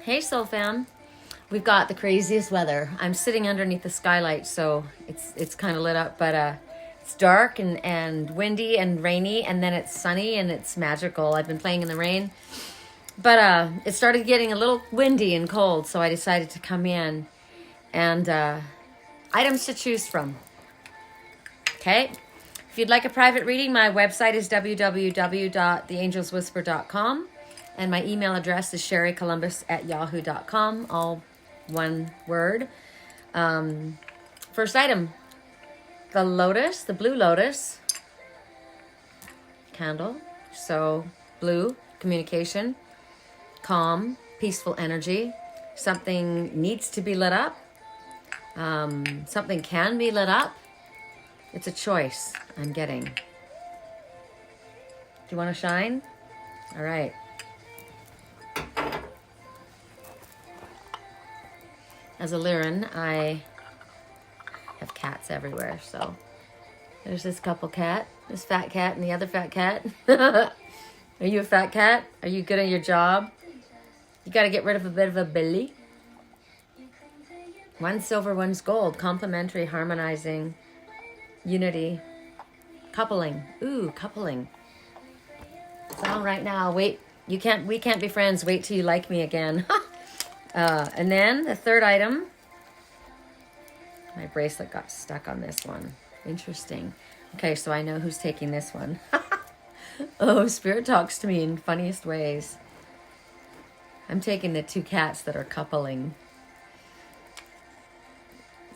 Hey, Soul Fam. We've got the craziest weather. I'm sitting underneath the skylight, so it's kind of lit up, but it's dark and windy and rainy, and then it's sunny and it's magical. I've been playing in the rain, but it started getting a little windy and cold, so I decided to come in and items to choose from. Okay. If you'd like a private reading, my website is www.theangelswhisper.com, and my email address is Sherricolumbus@yahoo.com, all one word. First item, the Lotus, the blue Lotus candle. So blue, communication, calm, peaceful energy. Something needs to be lit up. Something can be lit up. It's a choice I'm getting. Do you want to shine? All right. As a Lyran, I have cats everywhere, so there's this couple cat, this fat cat, and the other fat cat. Are you a fat cat? Are you good at your job? You got to get rid of a bit of a belly. One's silver, one's gold. Complementary, harmonizing, unity, coupling. Ooh, coupling. So right now, wait. We can't be friends. Wait till you like me again. And then the third item, my bracelet got stuck on this one. Interesting. Okay, so I know who's taking this one. Oh, Spirit talks to me in funniest ways. I'm taking the two cats that are coupling.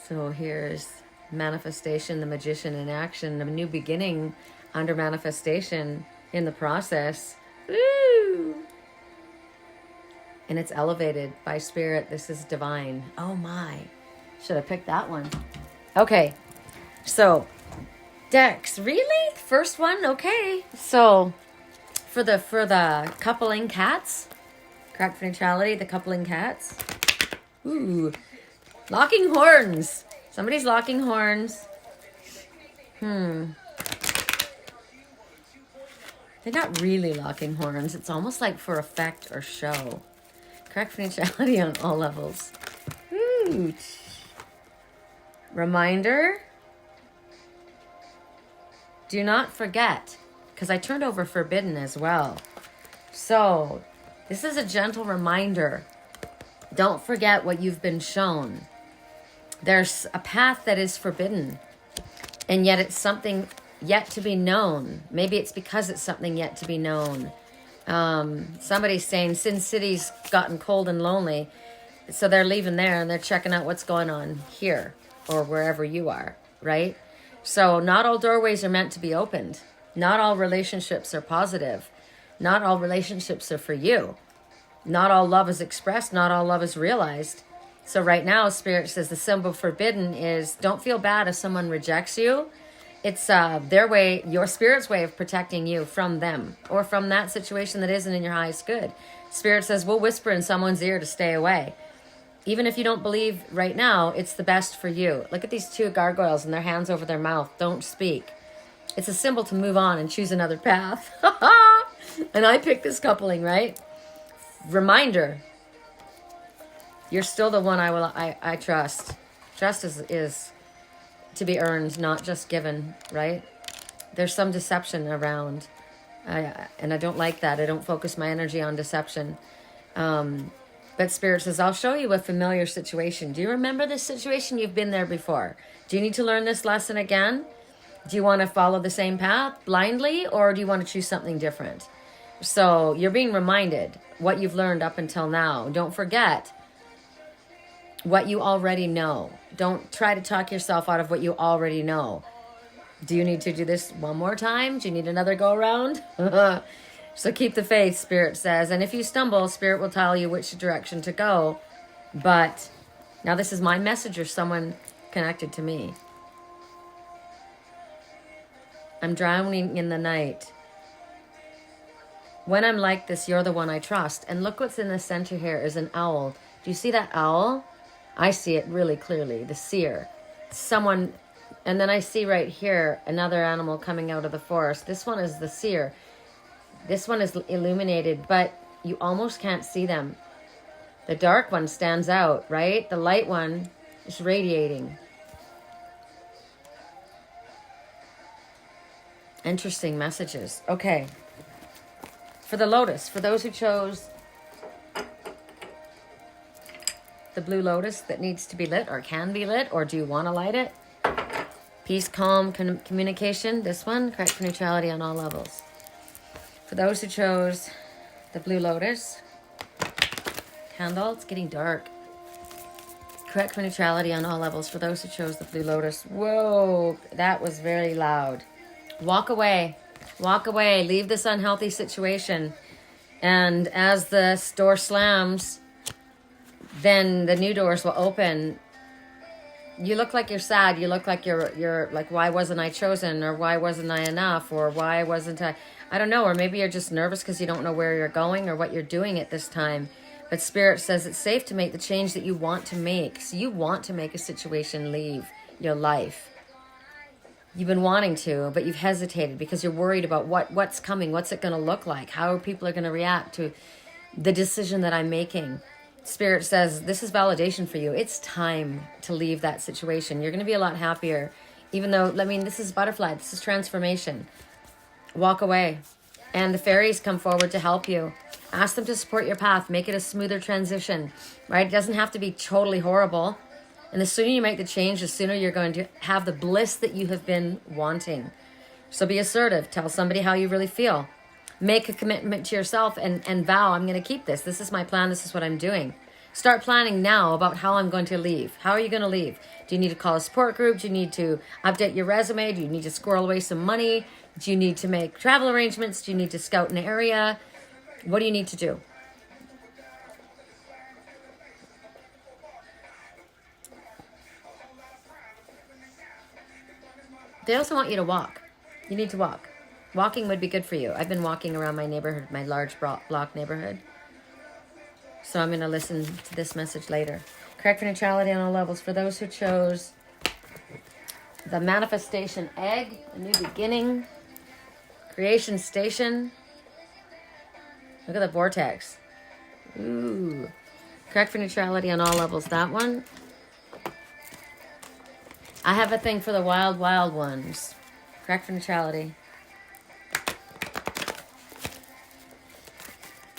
So here's manifestation, the magician in action, a new beginning under manifestation in the process. Woo! And it's elevated by Spirit. This is divine. Oh my. Should have picked that one. Okay. So, decks. Really? First one? Okay. So, for the coupling cats, correct for neutrality, the coupling cats. Ooh. Locking horns. Somebody's locking horns. They're not really locking horns. It's almost like for effect or show. Correct for neutrality on all levels. Ooh. Reminder. Do not forget. Because I turned over forbidden as well. So, this is a gentle reminder. Don't forget what you've been shown. There's a path that is forbidden. And yet it's something yet to be known. Maybe it's because it's something yet to be known. Somebody's saying Sin City's gotten cold and lonely, so they're leaving there and they're checking out what's going on here or wherever you are, right? So not all doorways are meant to be opened. Not all relationships are positive. Not all relationships are for you. Not all love is expressed. Not all love is realized. So right now, Spirit says the symbol forbidden is don't feel bad if someone rejects you. It's their way, your Spirit's way of protecting you from them or from that situation that isn't in your highest good. Spirit says, we'll whisper in someone's ear to stay away. Even if you don't believe right now, it's the best for you. Look at these two gargoyles and their hands over their mouth. Don't speak. It's a symbol to move on and choose another path. And I picked this coupling, right? Reminder. You're still the one I trust. Trust is to be earned, not just given, right? There's some deception around. And I don't like that. I don't focus my energy on deception. But Spirit says, I'll show you a familiar situation. Do you remember this situation? You've been there before. Do you need to learn this lesson again? Do you want to follow the same path blindly, or do you want to choose something different? So you're being reminded what you've learned up until now. Don't forget what you already know. Don't try to talk yourself out of what you already know. Do you need to do this one more time? Do you need another go around? So keep the faith, Spirit says. And if you stumble, Spirit will tell you which direction to go. But now this is my message or someone connected to me. I'm drowning in the night. When I'm like this, you're the one I trust. And look what's in the center here is an owl. Do you see that owl? I see it really clearly, the seer. Someone, and then I see right here another animal coming out of the forest. This one is the seer. This one is illuminated, but you almost can't see them. The dark one stands out, right? The light one is radiating. Interesting messages. Okay. For the Lotus, for those who chose the blue Lotus that needs to be lit or can be lit, or do you want to light it? Peace, calm, communication. This one, correct for neutrality on all levels. For those who chose the blue Lotus candle, it's getting dark. Correct for neutrality on all levels. For those who chose the blue Lotus. Whoa, that was very loud. Walk away. Walk away. Leave this unhealthy situation. And as the door slams, then the new doors will open. You look like you're sad. You look like you're like, why wasn't I chosen? Or why wasn't I enough? Or why wasn't I don't know. Or maybe you're just nervous because you don't know where you're going or what you're doing at this time. But Spirit says it's safe to make the change that you want to make. So you want to make a situation leave your life. You've been wanting to, but you've hesitated because you're worried about what's coming. What's it going to look like? How people are going to react to the decision that I'm making. Spirit says this is validation for you. It's time to leave that situation. You're going to be a lot happier. Even though, I mean, this is butterfly. This is transformation. Walk away. And the fairies come forward to help you. Ask them to support your path. Make it a smoother transition. Right? It doesn't have to be totally horrible. And the sooner you make the change, the sooner you're going to have the bliss that you have been wanting. So be assertive. Tell somebody how you really feel. Make a commitment to yourself and vow, I'm going to keep this. This is my plan. This is what I'm doing. Start planning now about how I'm going to leave. How are you going to leave? Do you need to call a support group? Do you need to update your resume? Do you need to squirrel away some money? Do you need to make travel arrangements? Do you need to scout an area? What do you need to do? They also want you to walk. You need to walk. Walking would be good for you. I've been walking around my neighborhood, my large block neighborhood. So I'm going to listen to this message later. Correct for neutrality on all levels. For those who chose the manifestation egg, a new beginning, creation station. Look at the vortex. Ooh. Correct for neutrality on all levels. That one. I have a thing for the wild, wild ones. Correct for neutrality.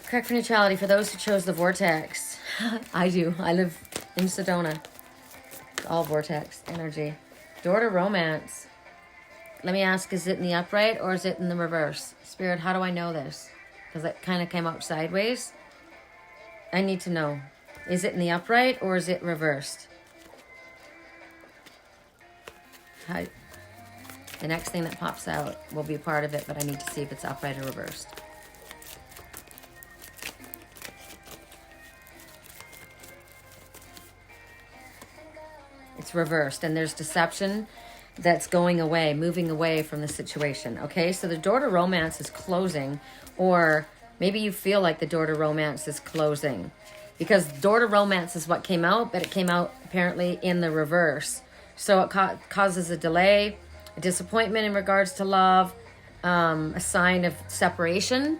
Correct for neutrality for those who chose the vortex. I do. I live in Sedona. It's all vortex energy. Door to romance. Let me ask, is it in the upright or is it in the reverse? Spirit, how do I know this? Because it kind of came out sideways. I need to know. Is it in the upright or is it reversed? The next thing that pops out will be part of it, but I need to see if it's upright or reversed. It's reversed, and there's deception that's going away, moving away from the situation. Okay, so the door to romance is closing, or maybe you feel like the door to romance is closing, because door to romance is what came out, but it came out apparently in the reverse. So it causes a delay, a disappointment in regards to love, a sign of separation.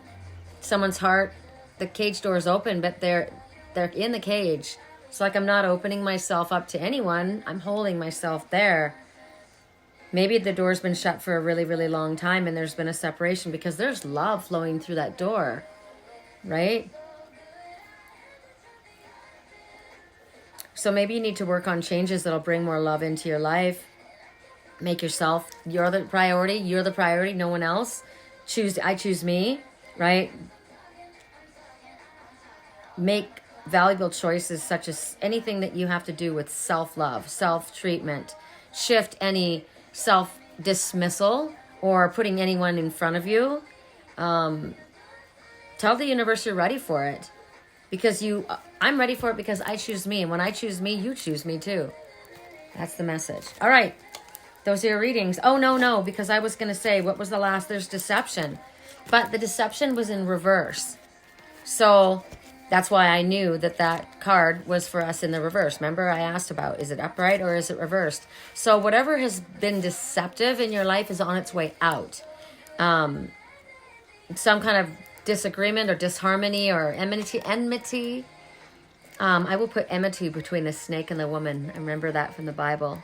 Someone's heart, the cage door is open, but they're in the cage. It's like I'm not opening myself up to anyone. I'm holding myself there. Maybe the door's been shut for a really, really long time and there's been a separation because there's love flowing through that door, right? So maybe you need to work on changes that'll bring more love into your life. Make yourself, you're the priority, no one else. I choose me, right? Make valuable choices such as anything that you have to do with self-love, self-treatment. Shift any self-dismissal or putting anyone in front of you. Tell the universe you're ready for it. Because I'm ready for it because I choose me. And when I choose me, you choose me too. That's the message. All right. Those are your readings. Oh, no, because I was going to say, what was the last? There's deception. But the deception was in reverse. So that's why I knew that card was for us in the reverse. Remember, I asked about, is it upright or is it reversed? So whatever has been deceptive in your life is on its way out. Some kind of disagreement or disharmony or enmity. I will put enmity between the snake and the woman. I remember that from the Bible.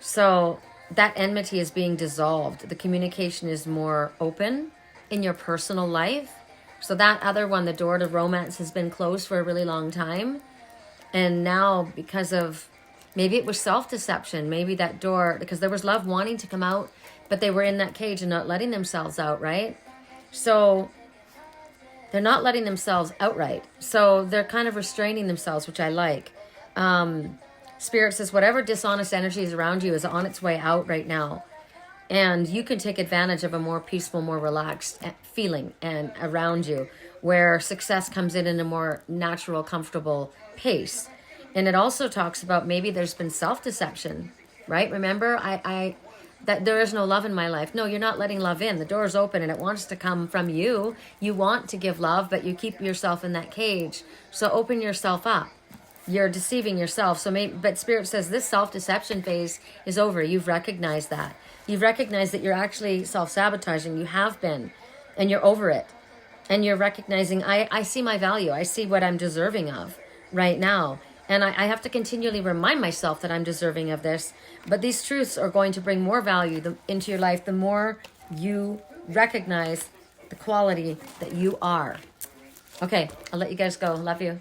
So that enmity is being dissolved. The communication is more open in your personal life. So that other one, the door to romance, has been closed for a really long time. And now, because of, maybe it was self-deception, maybe that door, because there was love wanting to come out, but they were in that cage and not letting themselves out, right? So they're not letting themselves outright. So they're kind of restraining themselves, which I like. Spirit says whatever dishonest energy is around you is on its way out right now. And you can take advantage of a more peaceful, more relaxed feeling and around you, where success comes in a more natural, comfortable pace. And it also talks about maybe there's been self-deception, right? Remember, that there is no love in my life. No, you're not letting love in. The door's open and it wants to come from you. You want to give love, but you keep yourself in that cage. So open yourself up. You're deceiving yourself. So maybe, but Spirit says this self-deception phase is over. You've recognized that. You've recognized that you're actually self-sabotaging. You have been, and you're over it. And you're recognizing, I see my value. I see what I'm deserving of right now. And I have to continually remind myself that I'm deserving of this. But these truths are going to bring more value into your life the more you recognize the quality that you are. Okay, I'll let you guys go. Love you.